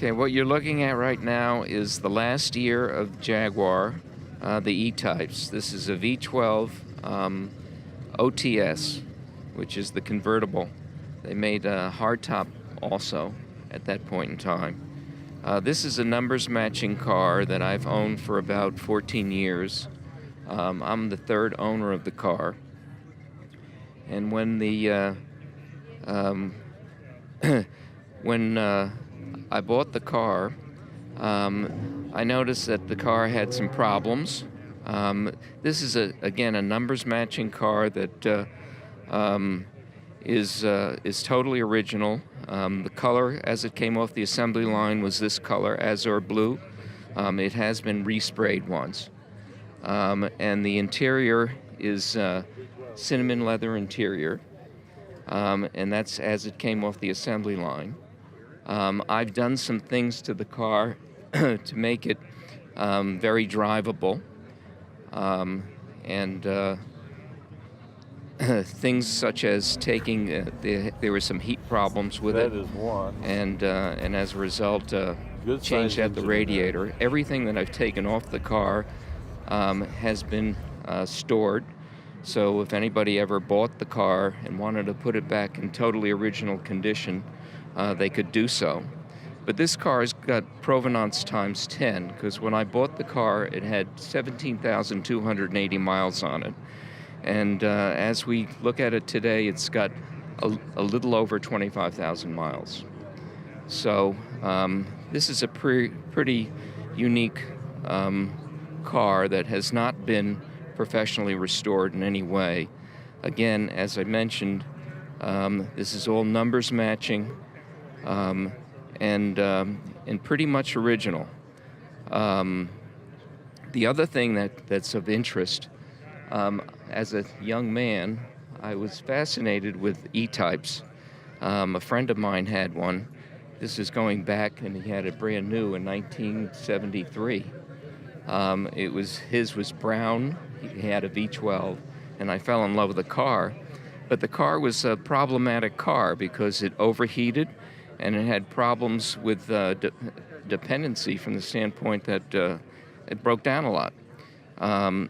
Okay, what you're looking at right now is the last year of Jaguar, the E-Types. This is a V12 OTS, which is the convertible. They made a hardtop also at that point in time. This is a numbers matching car that I've owned for about 14 years. I'm the third owner of the car. And when I bought the car, I noticed that the car had some problems. This is again a numbers matching car that is totally original. The color as it came off the assembly line was this color, azure blue. It has been resprayed once. And the interior is cinnamon leather interior, and that's as it came off the assembly line. I've done some things to the car to make it very drivable, and things such as taking there were some heat problems with it. That is one. And as a result, changed out the radiator. Everything that I've taken off the car has been stored. So if anybody ever bought the car and wanted to put it back in totally original condition, they could do so. But this car has got provenance times 10, because when I bought the car, it had 17,280 miles on it. And as we look at it today, it's got a little over 25,000 miles. So this is a pretty unique car that has not been professionally restored in any way. Again, as I mentioned, this is all numbers matching and pretty much original. The other thing that's of interest, as a young man, I was fascinated with E-Types. A friend of mine had one. This is going back, and he had it brand new in 1973. His was brown. He had a V12, and I fell in love with the car. But the car was a problematic car because it overheated, and it had problems with dependency from the standpoint that it broke down a lot. And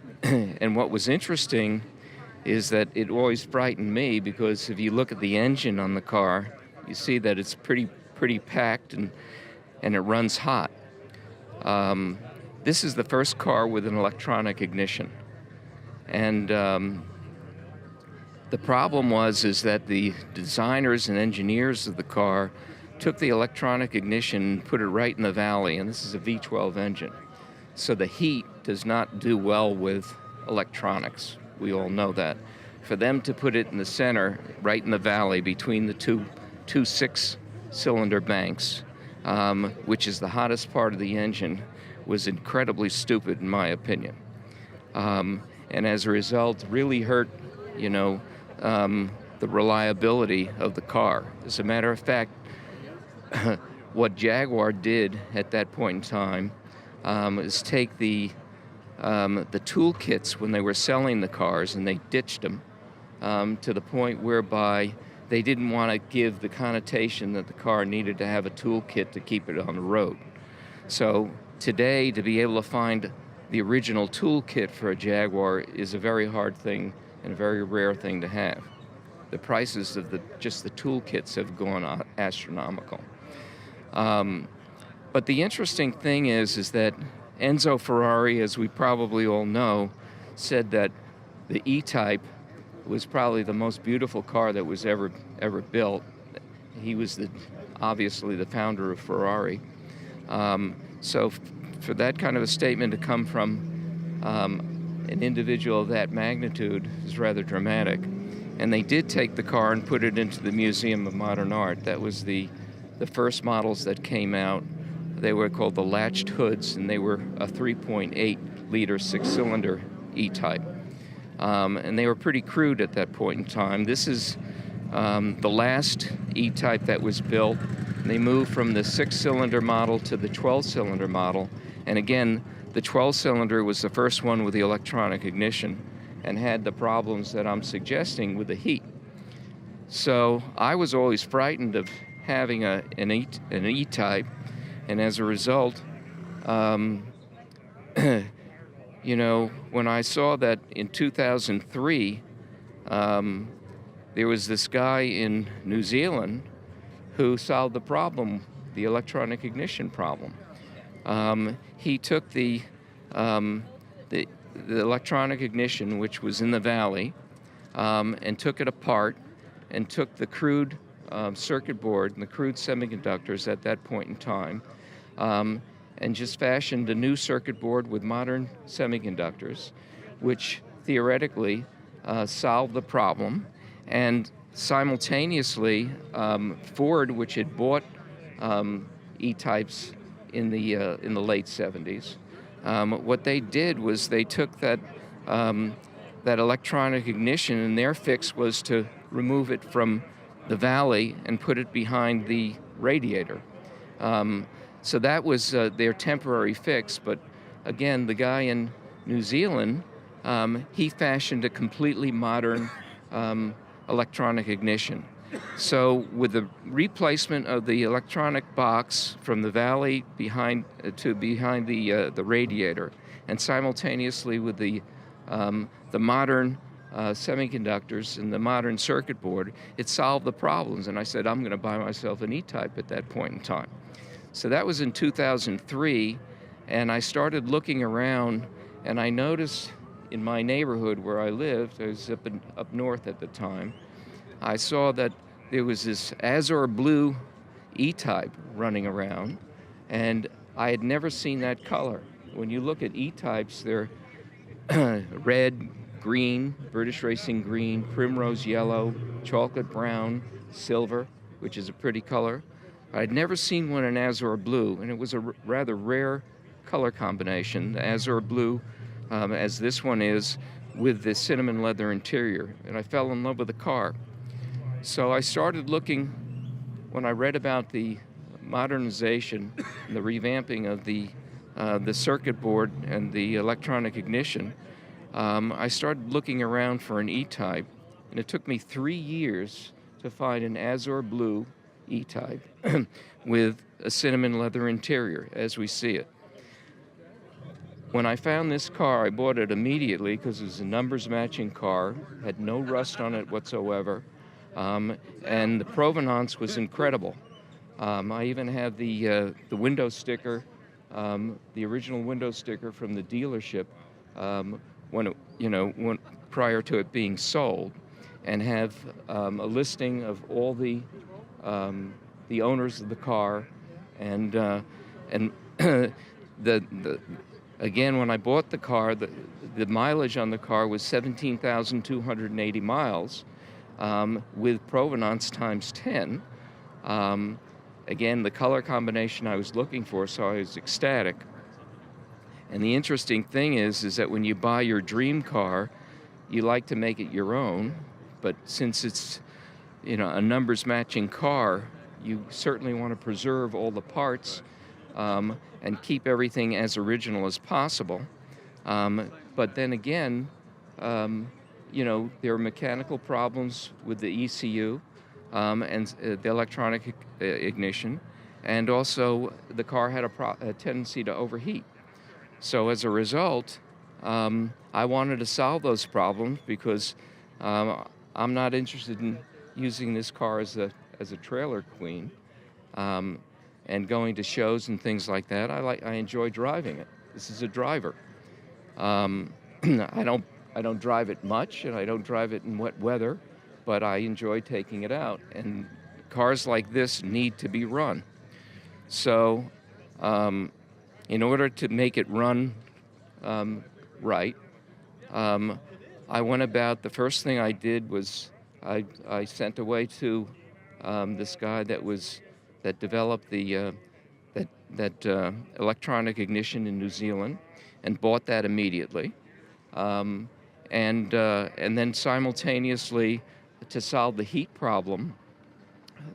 what was interesting is that it always frightened me, because if you look at the engine on the car, you see that it's pretty packed and it runs hot. This is the first car with an electronic ignition. And the problem is that the designers and engineers of the car took the electronic ignition and put it right in the valley, and this is a V12 engine. So the heat does not do well with electronics. We all know that. For them to put it in the center, right in the valley between the two six-cylinder banks, which is the hottest part of the engine, was incredibly stupid in my opinion. And as a result, really hurt, the reliability of the car. As a matter of fact, what Jaguar did at that point in time is take the toolkits when they were selling the cars, and they ditched them to the point whereby they didn't want to give the connotation that the car needed to have a toolkit to keep it on the road. So today, to be able to find the original toolkit for a Jaguar is a very hard thing and a very rare thing to have. The prices of just the toolkits have gone astronomical. But the interesting thing is that Enzo Ferrari, as we probably all know, said that the E-Type was probably the most beautiful car that was ever built. He was obviously the founder of Ferrari. So for that kind of a statement to come from an individual of that magnitude is rather dramatic. And they did take the car and put it into the Museum of Modern Art. That was the first models that came out. They were called the latched hoods, and they were a 3.8-liter six-cylinder E-Type. And they were pretty crude at that point in time. This is the last E-Type that was built. They moved from the six-cylinder model to the 12-cylinder model. And again, the 12-cylinder was the first one with the electronic ignition and had the problems that I'm suggesting with the heat. So I was always frightened of having an E-Type And as a result, um, when I saw that in 2003, um, there was this guy in New Zealand who solved the problem, the electronic ignition problem. He took um, the, the electronic ignition, which was in the valley, and took it apart and took the crude circuit board and the crude semiconductors at that point in time, um, and just fashioned a new circuit board with modern semiconductors, which theoretically solved the problem. And simultaneously, Ford, which had bought E-types in the late 70s, what they did was they took that electronic ignition, and their fix was to remove it from the valley and put it behind the radiator. So that was their temporary fix. But again, the guy in New Zealand, he fashioned a completely modern electronic ignition. So with the replacement of the electronic box from the valley behind the radiator, and simultaneously with the modern semiconductors and the modern circuit board, it solved the problems. And I said, I'm going to buy myself an E-type at that point in time. So that was in 2003, and I started looking around, and I noticed in my neighborhood where I lived, I was up north at the time, I saw that there was this azure blue E-type running around, and I had never seen that color. When you look at E-types, they're red, green, British Racing green, primrose yellow, chocolate brown, silver, which is a pretty color. I'd never seen one in azure blue, and it was a rather rare color combination, the azure blue, as this one is, with the cinnamon leather interior, and I fell in love with the car. So I started looking, when I read about the modernization and the revamping of the circuit board and the electronic ignition, I started looking around for an E-type, and it took me 3 years to find an azure blue E-type with a cinnamon leather interior, as we see it. When I found this car, I bought it immediately because it was a numbers matching car, had no rust on it whatsoever, and the provenance was incredible. I even have the window sticker, the original window sticker from the dealership when prior to it being sold, and have a listing of all the owners of the car, and again, when I bought the car, the mileage on the car was 17,280 miles, with provenance times 10. Again, the color combination I was looking for, so I was ecstatic. And the interesting thing is that when you buy your dream car, you like to make it your own, but since it's a numbers matching car, you certainly want to preserve all the parts and keep everything as original as possible. But then again, there are mechanical problems with the ECU and the electronic ignition, and also the car had a tendency to overheat. So as a result, I wanted to solve those problems because I'm not interested in using this car as a trailer queen, and going to shows and things like that. I enjoy driving it. This is a driver. I don't drive it much, and I don't drive it in wet weather, but I enjoy taking it out. And cars like this need to be run. So, in order to make it run right, I went about, the first thing I did was I sent away to this guy that developed the electronic ignition in New Zealand, and bought that immediately, and then simultaneously to solve the heat problem,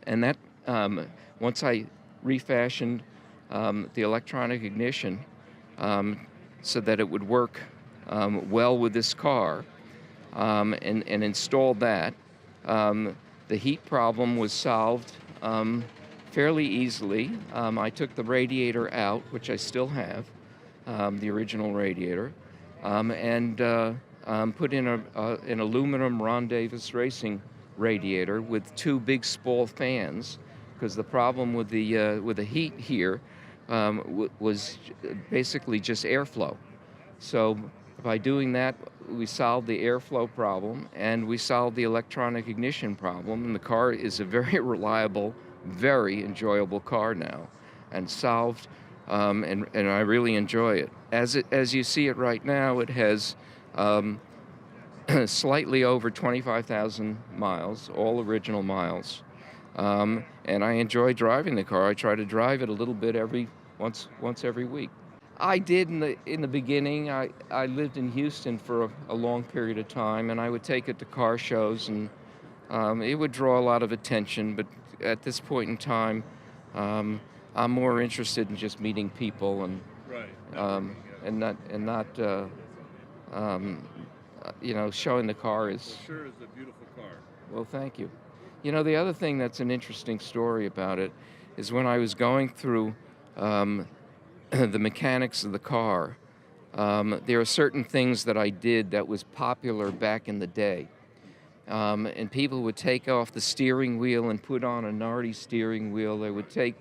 and that once I refashioned the electronic ignition so that it would work well with this car, and installed that, the heat problem was solved fairly easily. I took the radiator out, which I still have, the original radiator, and put in an aluminum Ron Davis racing radiator with two big Spall fans, because the problem with the heat here was basically just airflow. So by doing that, we solved the airflow problem and we solved the electronic ignition problem, and the car is a very reliable, very enjoyable car now, and solved, and I really enjoy it. As you see it right now, it has slightly over 25,000 miles, all original miles, and I enjoy driving the car. I try to drive it a little bit once every week. I did in the beginning. I lived in Houston for a long period of time, and I would take it to car shows, and it would draw a lot of attention. But at this point in time, I'm more interested in just meeting people and not showing the car is. Sure is a beautiful car. Well, thank you. The other thing that's an interesting story about it is when I was going through the mechanics of the car, there are certain things that I did that was popular back in the day. And people would take off the steering wheel and put on a Nardi steering wheel. They would take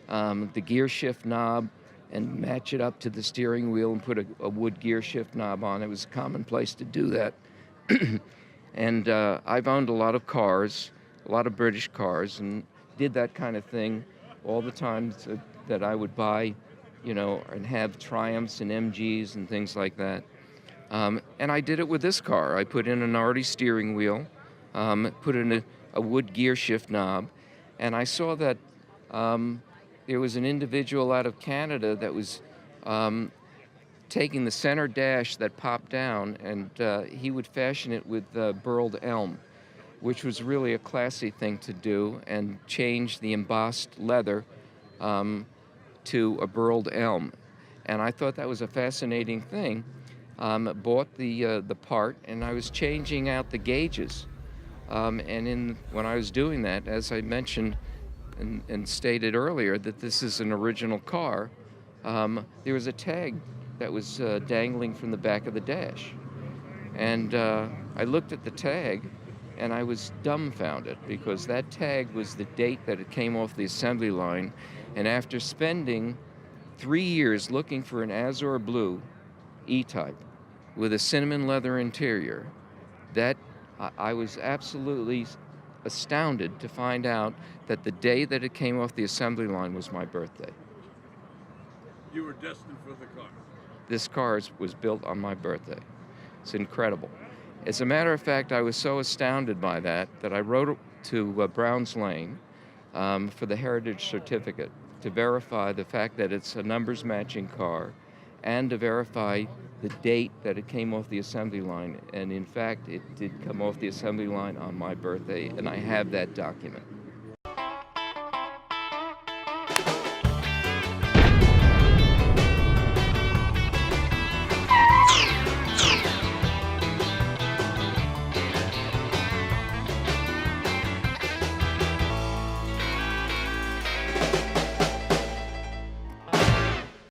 the gear shift knob and match it up to the steering wheel and put a wood gear shift knob on. It was commonplace to do that. And I've owned a lot of cars, a lot of British cars, and did that kind of thing all the time that I would buy, and have Triumphs and MGs and things like that. And I did it with this car. I put in a Nardi steering wheel, put in a wood gear shift knob, and I saw that there was an individual out of Canada that was taking the center dash that popped down, and he would fashion it with burled elm, which was really a classy thing to do, and change the embossed leather to a burled elm. And I thought that was a fascinating thing. Bought the part, and I was changing out the gauges. When I was doing that, as I mentioned and stated earlier, that this is an original car, there was a tag that was dangling from the back of the dash. And I looked at the tag, and I was dumbfounded, because that tag was the date that it came off the assembly line. And after spending 3 years looking for an Azure Blue E-Type with a cinnamon leather interior, that I was absolutely astounded to find out that the day that it came off the assembly line was my birthday. You were destined for the car. This car was built on my birthday. It's incredible. As a matter of fact, I was so astounded by that I wrote to Browns Lane for the heritage certificate to verify the fact that it's a numbers matching car, and to verify the date that it came off the assembly line. And in fact, it did come off the assembly line on my birthday, and I have that document.